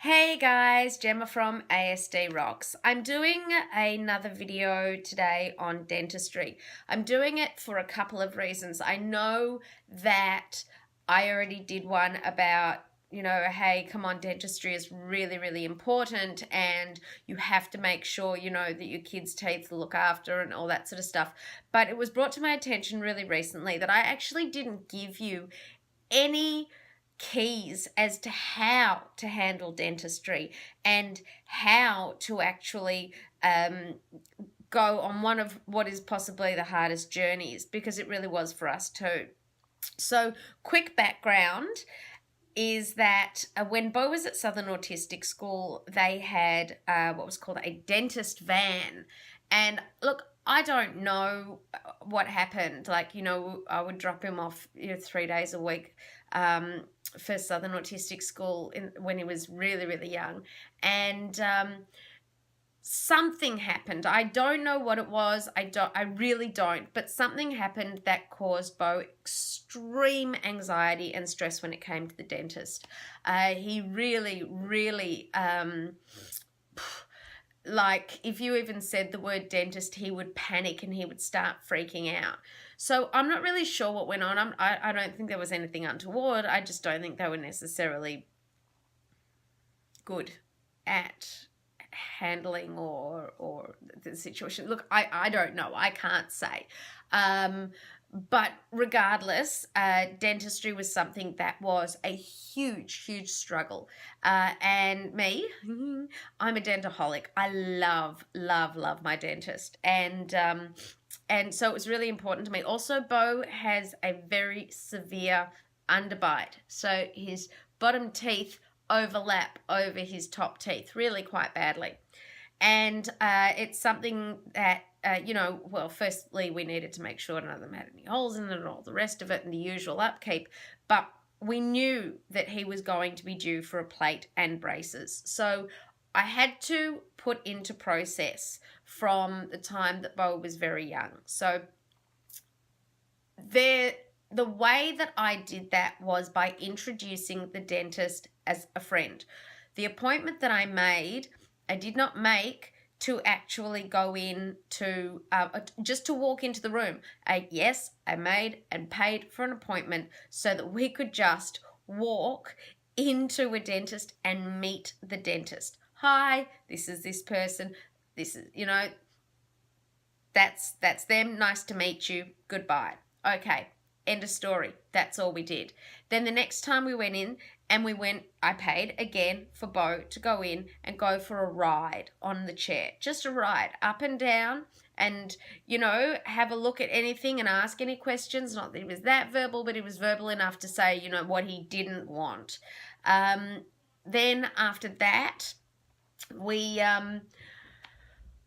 Hey guys, Gemma from ASD Rocks. I'm doing another video today on dentistry. I'm doing it for a couple of reasons. I know that I already did one about, hey, come on, dentistry is really, really important and you have to make sure, that your kids' teeth look after and all that sort of stuff. But it was brought to my attention really recently that I actually didn't give you any keys as to how to handle dentistry and how to actually go on one of what is possibly the hardest journeys, because it really was for us too. So, quick background is that when Bo was at Southern Autistic School, they had what was called a dentist van. And look, I don't know what happened. I would drop him off 3 days a week for Southern Autistic School when he was really, really young. And something happened. I don't know what it was. I really don't. But something happened that caused Bo extreme anxiety and stress when it came to the dentist. He really, really, if you even said the word dentist, he would panic and he would start freaking out. So I'm not really sure what went on. I don't think there was anything untoward. I just don't think they were necessarily good at handling or the situation. Look, I don't know. I can't say. But regardless, dentistry was something that was a huge, huge struggle. And me, I'm a dentaholic. I love, love, love my dentist. And so it was really important to me. Also, Bo has a very severe underbite. So his bottom teeth overlap over his top teeth really quite badly. And it's something that, firstly, we needed to make sure none of them had any holes in it and all the rest of it and the usual upkeep. But we knew that he was going to be due for a plate and braces. So I had to put into process from the time that Bo was very young. So the way that I did that was by introducing the dentist as a friend. The appointment that I made, I did not make to actually go in to, just to walk into the room. Yes, I made and paid for an appointment so that we could just walk into a dentist and meet the dentist. Hi, this is this person. This is, that's them. Nice to meet you. Goodbye. Okay, end of story. That's all we did. Then the next time we went in, I paid again for Bo to go in and go for a ride on the chair. Just a ride up and down and, have a look at anything and ask any questions. Not that he was that verbal, but he was verbal enough to say, what he didn't want. Then after that, we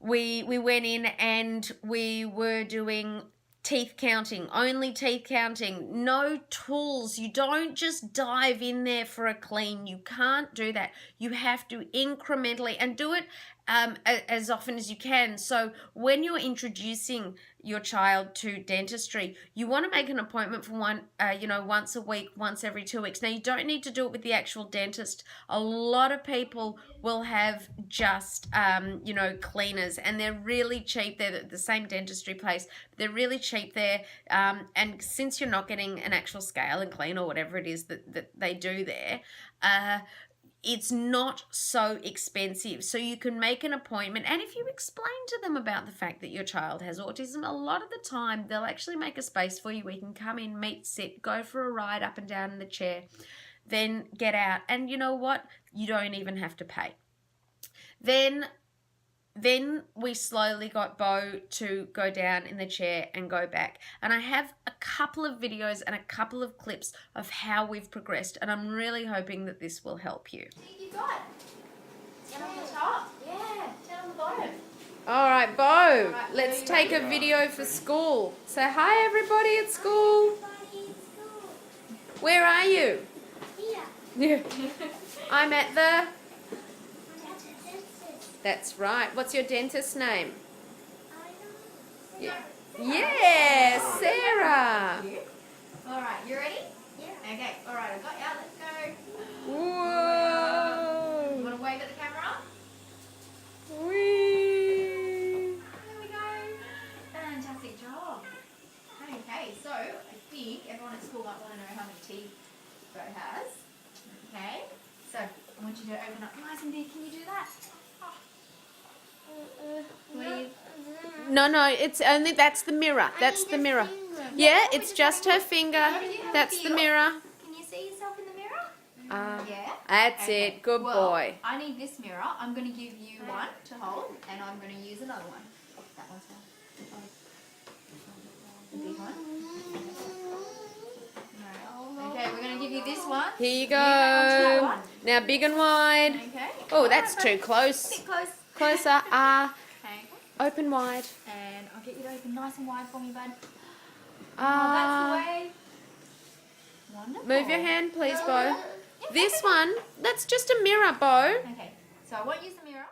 went in and we were doing teeth counting, only teeth counting, no tools. You don't just dive in there for a clean. You can't do that. You have to incrementally and do it as often as you can. So when you're introducing your child to dentistry, you want to make an appointment for once a week, once every 2 weeks. Now, you don't need to do it with the actual dentist. A lot of people will have just, cleaners, and they're really cheap. They're the same dentistry place. They're really cheap there. And since you're not getting an actual scale and clean or whatever it is that they do there, it's not so expensive. So you can make an appointment. And if you explain to them about the fact that your child has autism, a lot of the time they'll actually make a space for you where you can come in, meet, sit, go for a ride up and down in the chair, then get out. And you know what? You don't even have to pay. Then we slowly got Bo to go down in the chair and go back. And I have a couple of videos and a couple of clips of how we've progressed. And I'm really hoping that this will help you. You got 10 on the top. Yeah, 10 on the bottom. All right, Bo, let's take a video for school. Say hi, everybody at school. Where are you? Here. Yeah. I'm at the... That's right. What's your dentist's name? Yeah. Yeah, Sarah. All right, you ready? Yeah. Okay. All right, I got ya. Let's go. Whoa. fantastic job. Okay, so I think everyone at school might want to know how many teeth Bo has. Okay, so I want you to open up nice and big. Can you do that? Please. No, it's only, that's the mirror. That's the mirror. Yeah, it's just her finger. That's the mirror. Can you see yourself in the mirror? Yeah. That's Okay. it. Good Well, boy. I need this mirror. I'm going to give you one to hold, and I'm going to use another one. That one's fine. The big one. No. Okay, we're going to give you this one. Here you hang on to that go. one. Now big and wide. Okay. Oh, that's too A close. bit close. Closer. Okay. Open wide. And I'll get you to open nice and wide for me, bud. That's the way. Wonderful. Move your hand, please, Bo. Yeah, This okay. one, that's just a mirror, Bo. Okay, so I won't use the mirror.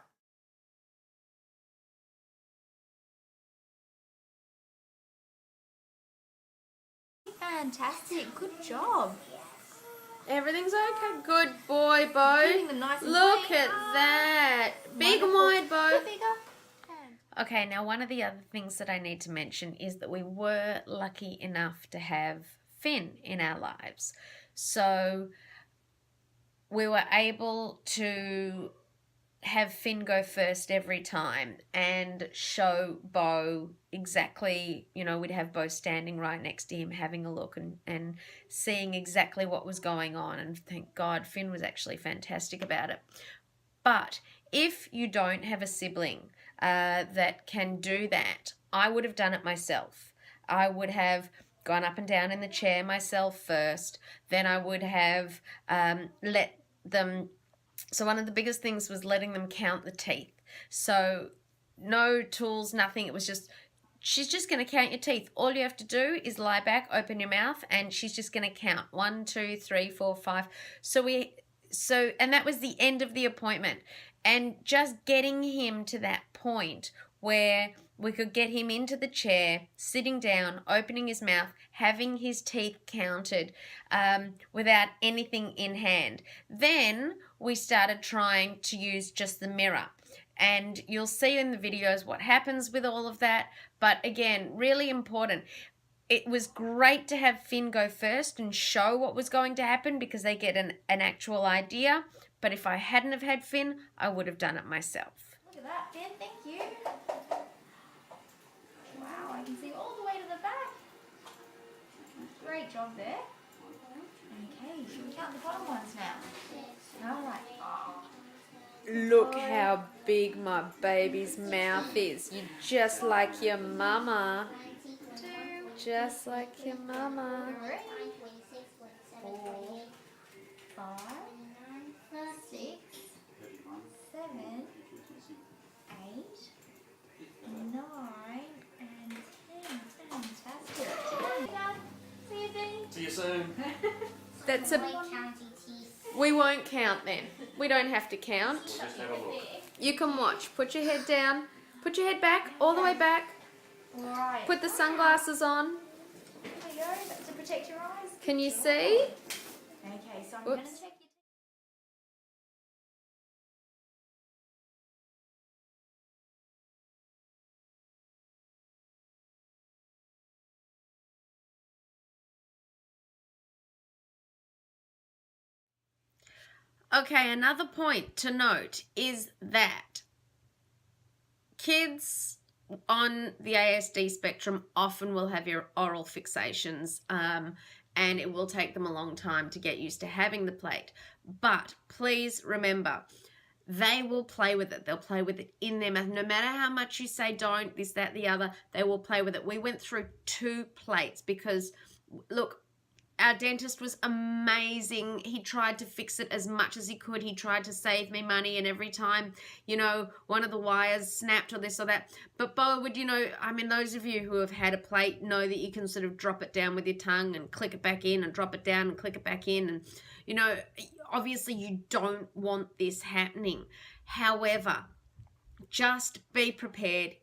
Fantastic, good job. Everything's okay. Good boy, Bo. Keeping them nice and Look clean. at that. Big and Wonderful. wide, Bo. Bit bigger. Okay, now one of the other things that I need to mention is that we were lucky enough to have Finn in our lives. So we were able to have Finn go first every time and show Bo exactly, we'd have Bo standing right next to him having a look and seeing exactly what was going on. And thank God Finn was actually fantastic about it. But if you don't have a sibling that can do that, I would have done it myself. I would have gone up and down in the chair myself first. Then I would have let them... So one of the biggest things was letting them count the teeth. So no tools, nothing. It was just, she's just going to count your teeth. All you have to do is lie back, open your mouth, and she's just going to count 1, 2, 3, 4, 5. And that was the end of the appointment. And just getting him to that point where we could get him into the chair, sitting down, opening his mouth, having his teeth counted without anything in hand. Then we started trying to use just the mirror. And you'll see in the videos what happens with all of that. But again, really important. It was great to have Finn go first and show what was going to happen because they get an actual idea. But if I hadn't have had Finn, I would have done it myself. Look at that, Finn, thank you. Wow, I can see all the way to the back. Great job there. Okay, should we count the bottom ones now? All right. Look how big my baby's mouth is. You're just like your mama. 2, Just like your mama. 3, 4, 5, 6, 7, 8, 9, and 10. Fantastic. See you, Dean. See you soon. That's a... We won't count then. We don't have to count. Just have a look. You can watch. Put your head down. Put your head back, all the way back. Right. Put the sunglasses on. Here we go. That's to protect your eyes. Can you see? Okay, so I'm going to Oops. check your... Okay, another point to note is that kids on the ASD spectrum often will have your oral fixations and it will take them a long time to get used to having the plate. But please remember, they will play with it. They'll play with it in their mouth. No matter how much you say don't, this, that, the other, they will play with it. We went through 2 plates because, look, our dentist was amazing. He tried to fix it as much as he could. He tried to save me money, and every time, one of the wires snapped or this or that. But Bo would, those of you who have had a plate know that you can sort of drop it down with your tongue and click it back in and drop it down and click it back in. And, obviously you don't want this happening. However, just be prepared.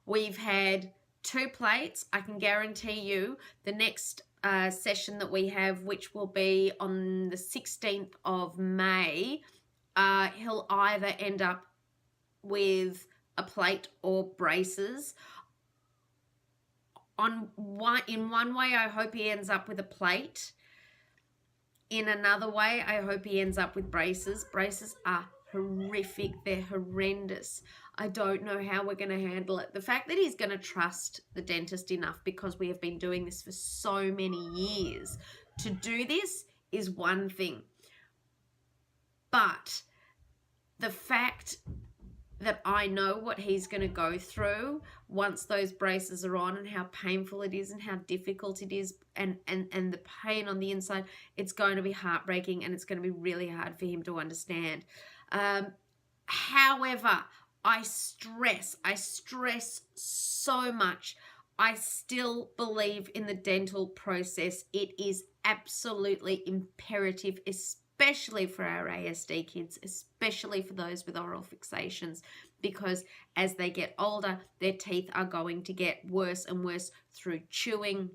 We've had 2 plates. I can guarantee you the next session that we have, which will be on the 16th of May, he'll either end up with a plate or braces. in one way, I hope he ends up with a plate. In another way, I hope he ends up with braces. Braces are horrific. They're horrendous. I don't know how we're going to handle it. The fact that he's going to trust the dentist enough, because we have been doing this for so many years, to do this is one thing. But the fact that I know what he's going to go through once those braces are on, and how painful it is and how difficult it is, and the pain on the inside, it's going to be heartbreaking, and it's going to be really hard for him to understand. However, I stress so much. I still believe in the dental process. It is absolutely imperative, especially for our ASD kids, especially for those with oral fixations, because as they get older, their teeth are going to get worse and worse through chewing,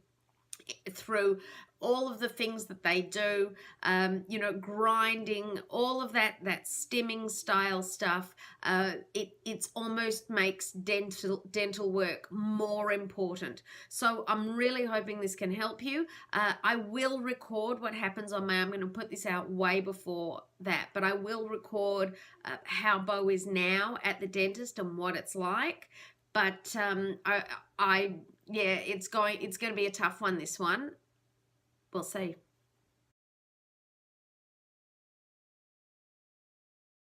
through all of the things that they do, grinding, all of that stimming style stuff. It's almost makes dental work more important. So I'm really hoping this can help you. I will record what happens on I'm going to put this out way before that, but I will record how Bo is now at the dentist and what it's like. But it's going to be a tough one, this one. We'll see.